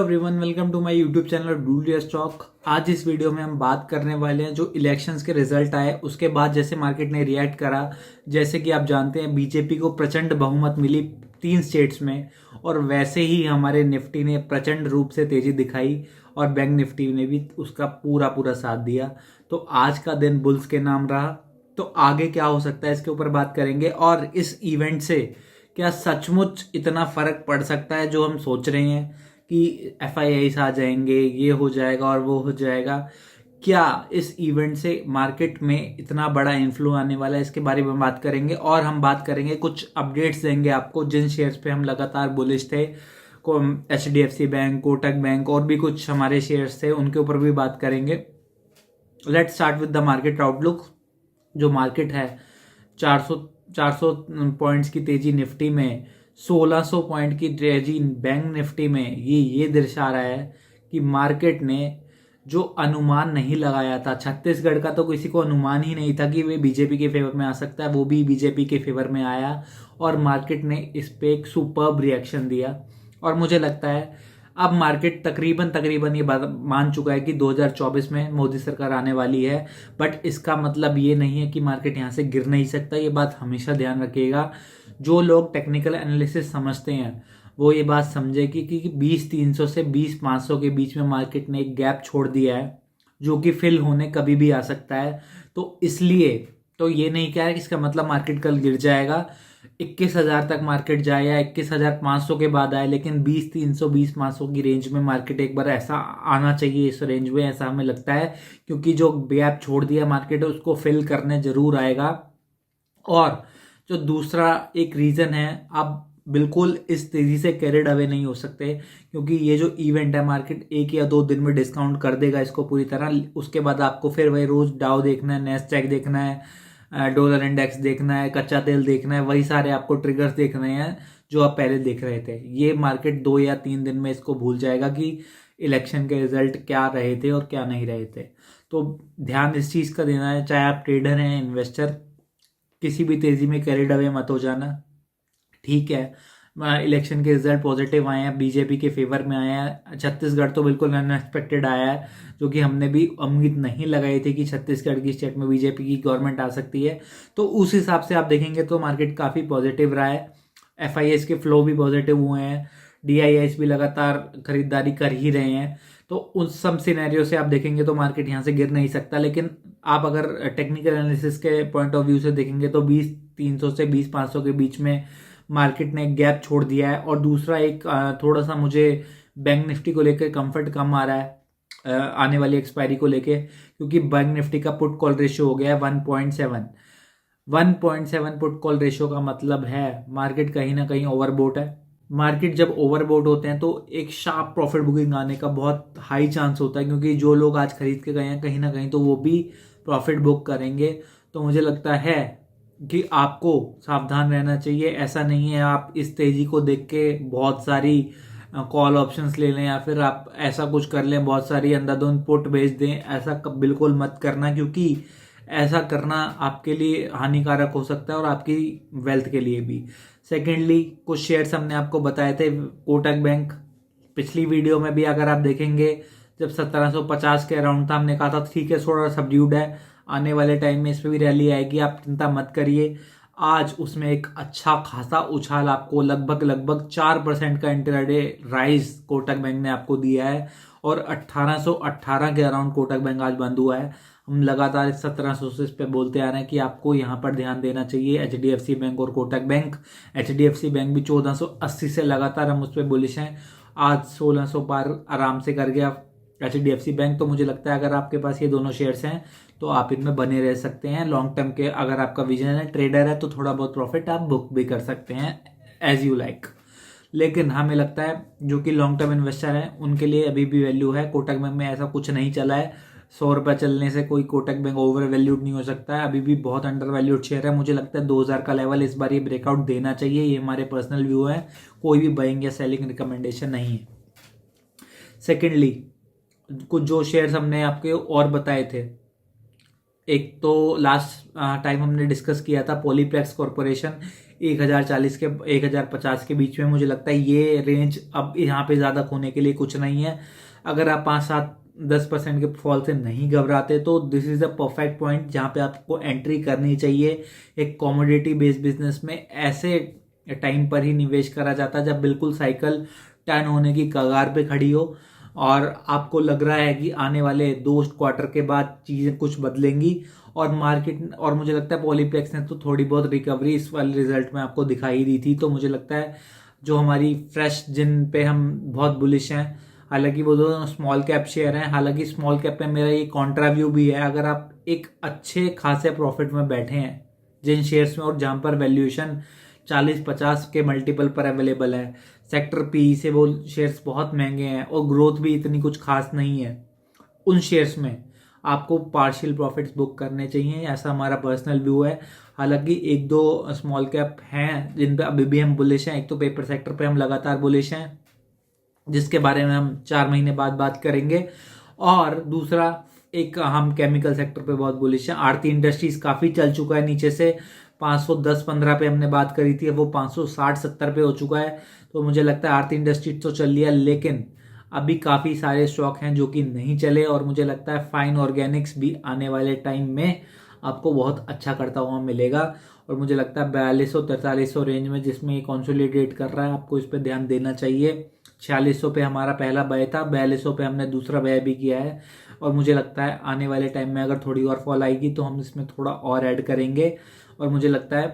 Everyone, welcome to my YouTube channel डूलिया stock. आज इस वीडियो में हम बात करने वाले हैं जो इलेक्शंस के रिजल्ट आए उसके बाद जैसे मार्केट ने रिएक्ट करा। जैसे कि आप जानते हैं बीजेपी को प्रचंड बहुमत मिली 3 स्टेट्स में, और वैसे ही हमारे निफ्टी ने प्रचंड रूप से तेजी दिखाई और बैंक निफ्टी ने भी उसका पूरा पूरा साथ दिया। तो आज का दिन बुल्स के नाम रहा। तो आगे क्या हो सकता है इसके ऊपर बात करेंगे, और इस इवेंट से क्या सचमुच इतना फर्क पड़ सकता है जो हम सोच रहे हैं कि एफआईआईस आ जाएंगे, ये हो जाएगा और वो हो जाएगा। क्या इस इवेंट से मार्केट में इतना बड़ा इन्फ्लो आने वाला है, इसके बारे में बात करेंगे। और हम बात करेंगे, कुछ अपडेट्स देंगे आपको जिन शेयर्स पे हम लगातार बुलिश थे। को HDFC बैंक, कोटक बैंक और भी कुछ हमारे शेयर्स थे, उनके ऊपर भी बात करेंगे। Let's start with the market outlook. जो मार्केट है 400 पॉइंट्स की तेजी निफ्टी में, 1600 पॉइंट की तेजी बैंक निफ्टी में, ये दर्शा रहा है कि मार्केट ने जो अनुमान नहीं लगाया था, छत्तीसगढ़ का तो किसी को अनुमान ही नहीं था कि वे बीजेपी के फेवर में आ सकता है, वो भी बीजेपी के फेवर में आया और मार्केट ने इस पे एक सुपर्ब रिएक्शन दिया। और मुझे लगता है अब मार्केट तकरीबन ये बात मान चुका है कि 2024 में मोदी सरकार आने वाली है। बट इसका मतलब ये नहीं है कि मार्केट यहाँ से गिर नहीं सकता। ये बात हमेशा ध्यान रखिएगा। जो लोग टेक्निकल एनालिसिस समझते हैं वो ये बात समझे कि 20,300 से 20,500 के बीच में मार्केट ने एक गैप छोड़ दिया है जो कि फिल होने कभी भी आ सकता है। तो इसलिए तो ये नहीं कह रहा कि इसका मतलब मार्केट कल गिर जाएगा, 21,000 तक मार्केट जाए या 21,500 के बाद आए, लेकिन 20,300 20,500 की रेंज में मार्केट एक बार ऐसा आना चाहिए। इस रेंज में ऐसा हमें लगता है, क्योंकि जो गैप छोड़ दिया मार्केट उसको फिल करने जरूर आएगा। और जो दूसरा एक रीजन है, आप बिल्कुल इस तेजी से कैरिड अवे नहीं हो सकते, क्योंकि ये जो इवेंट है मार्केट 1 या 2 दिन में डिस्काउंट कर देगा इसको पूरी तरह। उसके बाद आपको फिर वही रोज डाउ देखना है, नेस्डैक देखना है, डॉलर इंडेक्स देखना है, कच्चा तेल देखना है, वही सारे आपको ट्रिगर्स देखने हैं जो आप पहले देख रहे थे। ये मार्केट 2 या 3 दिन में इसको भूल जाएगा कि इलेक्शन के रिजल्ट क्या रहे थे और क्या नहीं रहे थे। तो ध्यान इस चीज़ का देना है, चाहे आप ट्रेडर हैं, इन्वेस्टर, किसी भी तेजी में कैरिड अवे मत हो जाना। ठीक है, इलेक्शन के रिजल्ट पॉजिटिव आए हैं, बीजेपी के फेवर में आए हैं। छत्तीसगढ़ तो बिल्कुल अनएक्सपेक्टेड आया है, जो कि हमने भी उम्मीद नहीं लगाई थी कि छत्तीसगढ़ की स्टेट में बीजेपी की गवर्नमेंट आ सकती है। तो उस हिसाब से आप देखेंगे तो मार्केट काफ़ी पॉजिटिव रहा है। एफआईएस के फ्लो भी पॉजिटिव हुए हैं, डीआईएस भी लगातार खरीदारी कर ही रहे हैं। तो उस सब सिनेरियो से आप देखेंगे तो मार्केट यहाँ से गिर नहीं सकता। लेकिन आप अगर टेक्निकल एनालिसिस के पॉइंट ऑफ व्यू से देखेंगे तो 20,300 से 20,500 के बीच में मार्केट ने एक गैप छोड़ दिया है। और दूसरा एक थोड़ा सा मुझे बैंक निफ्टी को लेकर कंफर्ट कम आ रहा है आने वाली एक्सपायरी को लेके, क्योंकि बैंक निफ्टी का पुट कॉल रेशियो हो गया है 1.7 पुट कॉल रेशियो का मतलब है मार्केट कहीं ना कहीं ओवरबोट है। मार्केट जब ओवरबोट होते हैं तो एक शार्प प्रॉफिट बुकिंग आने का बहुत हाई चांस होता है, क्योंकि जो लोग आज खरीद के गए हैं कहीं ना कहीं तो वो भी प्रॉफिट बुक करेंगे। तो मुझे लगता है कि आपको सावधान रहना चाहिए। ऐसा नहीं है आप इस तेजी को देख के बहुत सारी कॉल ऑप्शंस ले लें या फिर आप ऐसा कुछ कर लें, बहुत सारी अंधाधुंध पुट बेच दें। ऐसा बिल्कुल मत करना, क्योंकि ऐसा करना आपके लिए हानिकारक हो सकता है और आपकी वेल्थ के लिए भी। सेकेंडली, कुछ शेयर्स हमने आपको बताए थे। कोटक बैंक पिछली वीडियो में भी अगर आप देखेंगे, जब 1750 के अराउंड था, हमने कहा था ठीक है थोड़ा सब्ड्यूड है, आने वाले टाइम में इस पर भी रैली आएगी, आप चिंता मत करिए। आज उसमें एक अच्छा खासा उछाल आपको लगभग 4% का इंटरडे राइज कोटक बैंक ने आपको दिया है, और 1818 के अराउंड कोटक बैंक आज बंद हुआ है। हम लगातार 1700 से इस पे बोलते आ रहे हैं कि आपको यहाँ पर ध्यान देना चाहिए HDFC बैंक और कोटक बैंक। HDFC बैंक भी 1480 से लगातार हम उस पर बुलिश हैं, आज 1600 पार आराम से कर गया HDFC बैंक। तो मुझे लगता है अगर आपके पास ये दोनों शेयर्स हैं तो आप इनमें बने रह सकते हैं लॉन्ग टर्म के। अगर आपका विजन है, ट्रेडर है, तो थोड़ा बहुत प्रॉफिट आप बुक भी कर सकते हैं एज यू लाइक। लेकिन हमें लगता है जो कि लॉन्ग टर्म इन्वेस्टर हैं उनके लिए अभी भी वैल्यू है। कोटक बैंक में ऐसा कुछ नहीं चला है, 100 रुपये चलने से कोई कोटक बैंक ओवर वैल्यूड नहीं हो सकता है। अभी भी बहुत अंडर वैल्यूड शेयर है। मुझे लगता है 2000 का लेवल इस बार ये ब्रेकआउट देना चाहिए। ये हमारे पर्सनल व्यू है, कोई भी बाइंग या सेलिंग रिकमेंडेशन नहीं है। सेकेंडली, कुछ जो शेयर्स हमने आपके और बताए थे, एक तो लास्ट टाइम हमने डिस्कस किया था पॉलीप्लेक्स कॉरपोरेशन 1040 के 1050 के बीच में। मुझे लगता है ये रेंज अब यहाँ पे ज़्यादा खोने के लिए कुछ नहीं है। अगर आप 5-7-10% के फॉल से नहीं घबराते तो this is the perfect point जहाँ पे आपको एंट्री करनी चाहिए। एक कॉमोडिटी बेस्ड बिजनेस में ऐसे टाइम पर ही निवेश करा जाता है जब बिल्कुल साइकिल टर्न होने की कगार पे खड़ी हो और आपको लग रहा है कि आने वाले 2 क्वार्टर के बाद चीज़ें कुछ बदलेंगी और मार्केट। और मुझे लगता है पॉलीप्लेक्स ने तो थोड़ी बहुत रिकवरी इस वाले रिजल्ट में आपको दिखाई दी थी। तो मुझे लगता है जो हमारी फ्रेश जिन पे हम बहुत बुलिश हैं, हालांकि वो दोनों स्मॉल कैप शेयर हैं, हालांकि स्मॉल कैप में मेरा ये कॉन्ट्रा व्यू भी है। अगर आप एक अच्छे खासे प्रॉफिट में बैठे हैं जिन शेयर्स में और जहां पर वैल्यूएशन 40-50 के मल्टीपल पर अवेलेबल है, सेक्टर पी से वो शेयर्स बहुत महंगे हैं और ग्रोथ भी इतनी कुछ खास नहीं है, उन शेयर्स में आपको पार्शियल प्रॉफिट्स बुक करने चाहिए, ऐसा हमारा पर्सनल व्यू है। हालांकि 1-2 स्मॉल कैप हैं जिन पे अभी भी हम बुलिश हैं। एक तो पेपर सेक्टर पे हम लगातार बुलिश हैं जिसके बारे में हम 4 महीने बाद बात करेंगे, और दूसरा एक हम केमिकल सेक्टर पे बहुत बुलिश हैं। आरती इंडस्ट्रीज काफी चल चुका है नीचे से, 510-15 पे हमने बात करी थी, अब वो 560-70 पे हो चुका है। तो मुझे लगता है आरती इंडस्ट्रीज तो चल लिया, लेकिन अभी काफी सारे स्टॉक हैं जो कि नहीं चले और मुझे लगता है फाइन ऑर्गेनिक्स भी आने वाले टाइम में आपको बहुत अच्छा करता हुआ मिलेगा। और मुझे लगता है 4200-4300 रेंज में जिसमें ये कंसोलिडेट कर रहा है, आपको इस पर ध्यान देना चाहिए। 4600 पे हमारा पहला बाय था, 4200 पे हमने दूसरा बाय भी किया है और मुझे लगता है आने वाले टाइम में अगर थोड़ी और फॉल आएगी तो हम इसमें थोड़ा और ऐड करेंगे। और मुझे लगता है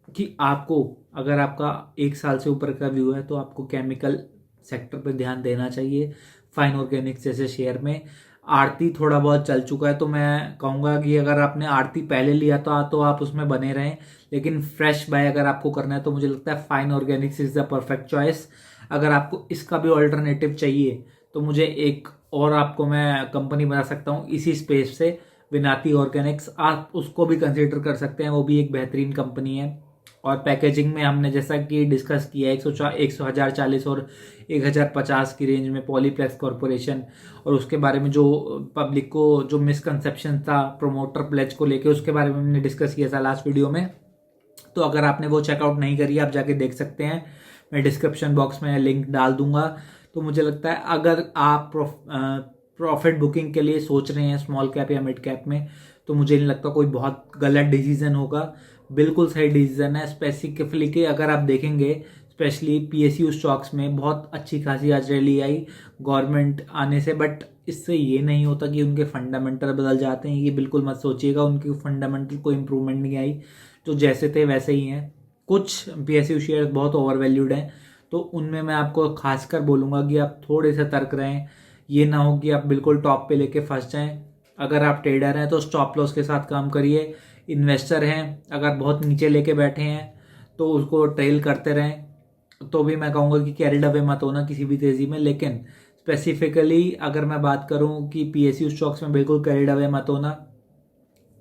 कि आपको अगर आपका 1 साल से ऊपर का व्यू है तो आपको केमिकल सेक्टर पे ध्यान देना चाहिए, फाइन ऑर्गेनिक्स जैसे शेयर में। आरती थोड़ा बहुत चल चुका है तो मैं कहूँगा कि अगर आपने आरती पहले लिया तो आप उसमें बने रहें, लेकिन फ्रेश बाय अगर आपको करना है तो मुझे लगता है fine Organics is the perfect choice. अगर आपको इसका भी ऑल्टरनेटिव चाहिए तो मुझे एक और आपको मैं कंपनी बता सकता हूँ इसी स्पेस से, विनाती ऑर्गेनिक्स, आप उसको भी कंसिडर कर सकते हैं, वो भी एक बेहतरीन कंपनी है। और पैकेजिंग में हमने जैसा कि डिस्कस किया 1040 और 1050 की रेंज में पॉलीप्लेक्स कॉरपोरेशन, और उसके बारे में जो पब्लिक को जो मिसकंसेप्शन था प्रोमोटर प्लेज को लेके उसके बारे में हमने डिस्कस किया था लास्ट वीडियो में। तो अगर आपने वो चेकआउट नहीं करी आप जाके देख सकते हैं, मैं डिस्क्रिप्शन बॉक्स में लिंक डाल दूंगा। तो मुझे लगता है अगर आप प्रॉफिट बुकिंग के लिए सोच रहे हैं स्मॉल कैप या मिड कैप में तो मुझे नहीं लगता कोई बहुत गलत डिसीजन होगा, बिल्कुल सही डिसीजन है। स्पेसिफिकली कि अगर आप देखेंगे स्पेशली पीएसयू स्टॉक्स में बहुत अच्छी खासी आज रैली आई गवर्नमेंट आने से, बट इससे ये नहीं होता कि उनके फंडामेंटल बदल जाते हैं, ये बिल्कुल मत सोचिएगा। उनकी फंडामेंटल कोई इंप्रूवमेंट नहीं आई, तो जैसे थे वैसे ही हैं। कुछ पीएसयू शेयर बहुत ओवर वैल्यूड हैं, तो उनमें मैं आपको खासकर बोलूँगा कि आप थोड़े से तर्क रहें, ये ना हो कि आप बिल्कुल टॉप पे लेके फंस जाएं। अगर आप ट्रेडर हैं तो स्टॉप लॉस के साथ काम करिए, इन्वेस्टर हैं अगर बहुत नीचे लेके बैठे हैं तो उसको ट्रेल करते रहें। तो भी मैं कहूँगा कि कैरिड अवे मत होना किसी भी तेज़ी में, लेकिन स्पेसिफिकली अगर मैं बात करूँ कि पीएसयू स्टॉक्स में बिल्कुल कैरिड अवे मत होना।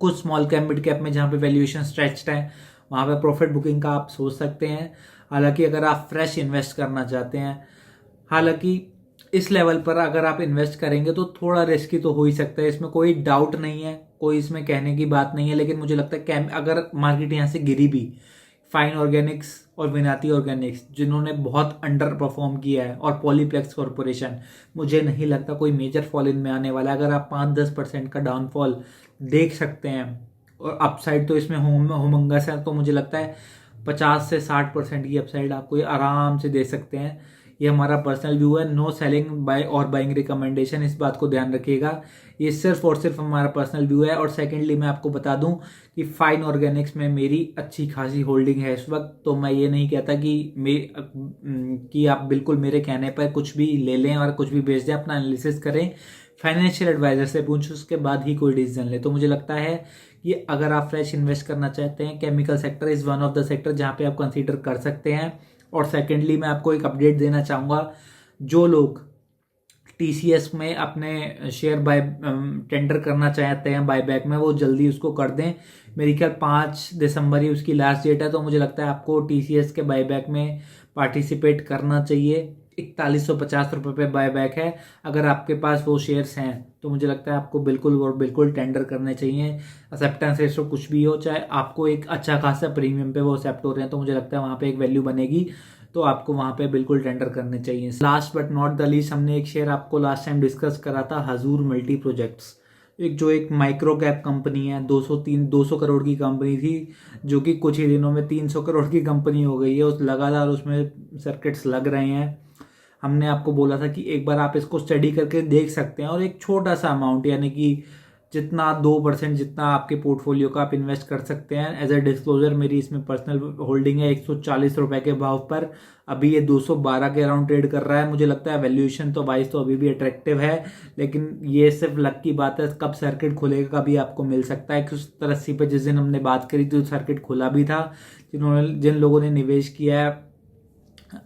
कुछ स्मॉल कैप मिड कैप में जहाँ पे वैल्यूएशन स्ट्रेच्ड है वहाँ पे प्रॉफिट बुकिंग का आप सोच सकते हैं। हालांकि अगर आप फ्रेश इन्वेस्ट करना चाहते हैं, हालांकि इस लेवल पर अगर आप इन्वेस्ट करेंगे तो थोड़ा रिस्की तो हो ही सकता है, इसमें कोई डाउट नहीं है, कोई इसमें कहने की बात नहीं है। लेकिन मुझे लगता है अगर मार्केट यहाँ से गिरी भी, फाइन ऑर्गेनिक्स और विनाती ऑर्गेनिक्स जिन्होंने बहुत अंडर परफॉर्म किया है, और पॉलीप्लेक्स कॉरपोरेशन, मुझे नहीं लगता कोई मेजर फॉल इन में आने वाला है। अगर आप 5-10% का डाउनफॉल देख सकते हैं और अपसाइड तो इसमें होमंगस है, तो मुझे लगता है 50 से 60% की अपसाइड आपको ये आराम से दे सकते हैं। ये हमारा पर्सनल व्यू है, नो सेलिंग बाय और बाइंग रिकमेंडेशन, इस बात को ध्यान रखिएगा। ये सिर्फ और सिर्फ हमारा पर्सनल व्यू है। और सेकेंडली मैं आपको बता दूं कि फाइन ऑर्गेनिक्स में मेरी अच्छी खासी होल्डिंग है इस वक्त, तो मैं ये नहीं कहता कि आप बिल्कुल मेरे कहने पर कुछ भी ले लें और कुछ भी बेच दें, अपना एनालिसिस करें, फाइनेंशियल एडवाइजर से पूछें, उसके बाद ही कोई डिसीजन ले। तो मुझे लगता है कि अगर आप फ्रेश इन्वेस्ट करना चाहते हैं, chemical sector is one of the sector जहाँ पे आप कंसीडर कर सकते हैं। और सेकेंडली मैं आपको एक अपडेट देना चाहूँगा, जो लोग टीसीएस में अपने शेयर बाय टेंडर करना चाहते हैं बायबैक में, वो जल्दी उसको कर दें। मेरी ख्याल 5 दिसंबर ही उसकी लास्ट डेट है, तो मुझे लगता है आपको टीसीएस के बायबैक में पार्टिसिपेट करना चाहिए। 4150 रुपये पे बाय बैक है। अगर आपके पास वो शेयर्स हैं तो मुझे लगता है आपको बिल्कुल और बिल्कुल टेंडर करने चाहिए। एक्सेप्टेंस रेशो कुछ भी हो, चाहे आपको एक अच्छा खासा प्रीमियम पे वो एक्सेप्ट हो रहे हैं, तो मुझे लगता है वहाँ पे एक वैल्यू बनेगी, तो आपको वहाँ पे बिल्कुल टेंडर करने चाहिए। Last but not the least, हमने एक शेयर आपको लास्ट टाइम डिस्कस करा था, हजूर मल्टी प्रोजेक्ट्स, एक माइक्रो कैप कंपनी है। 200 करोड़ की कंपनी थी, जो कि कुछ ही दिनों में 300 करोड़ की कंपनी हो गई है। उस लगातार उसमें सर्किट्स लग रहे हैं। हमने आपको बोला था कि एक बार आप इसको स्टडी करके देख सकते हैं, और एक छोटा सा अमाउंट, यानी कि जितना 2% जितना आपके पोर्टफोलियो का आप इन्वेस्ट कर सकते हैं। एज ए डिस्क्लोजर, मेरी इसमें पर्सनल होल्डिंग है 140 रुपए के भाव पर। अभी ये 212 के अराउंड ट्रेड कर रहा है। मुझे लगता है वैल्यूएशन तो वाइज तो अभी भी अट्रैक्टिव है, लेकिन ये सिर्फ लक की बात है, कब सर्किट खुलेगा कभी आपको मिल सकता है। 180 पे जिस दिन हमने बात करी थी, सर्किट खुला भी था। जिन लोगों ने निवेश किया है,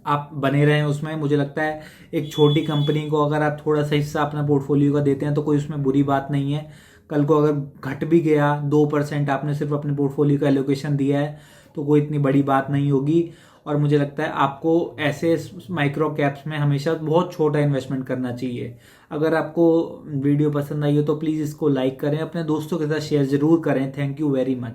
आप बने रहें उसमें। मुझे लगता है एक छोटी कंपनी को अगर आप थोड़ा सा हिस्सा अपना पोर्टफोलियो का देते हैं तो कोई उसमें बुरी बात नहीं है। कल को अगर घट भी गया 2%, आपने सिर्फ अपने पोर्टफोलियो का एलोकेशन दिया है, तो कोई इतनी बड़ी बात नहीं होगी। और मुझे लगता है आपको ऐसे माइक्रो कैप्स में हमेशा बहुत छोटा इन्वेस्टमेंट करना चाहिए। अगर आपको वीडियो पसंद आई हो तो प्लीज़ इसको लाइक करें, अपने दोस्तों के साथ शेयर जरूर करें। Thank you very much.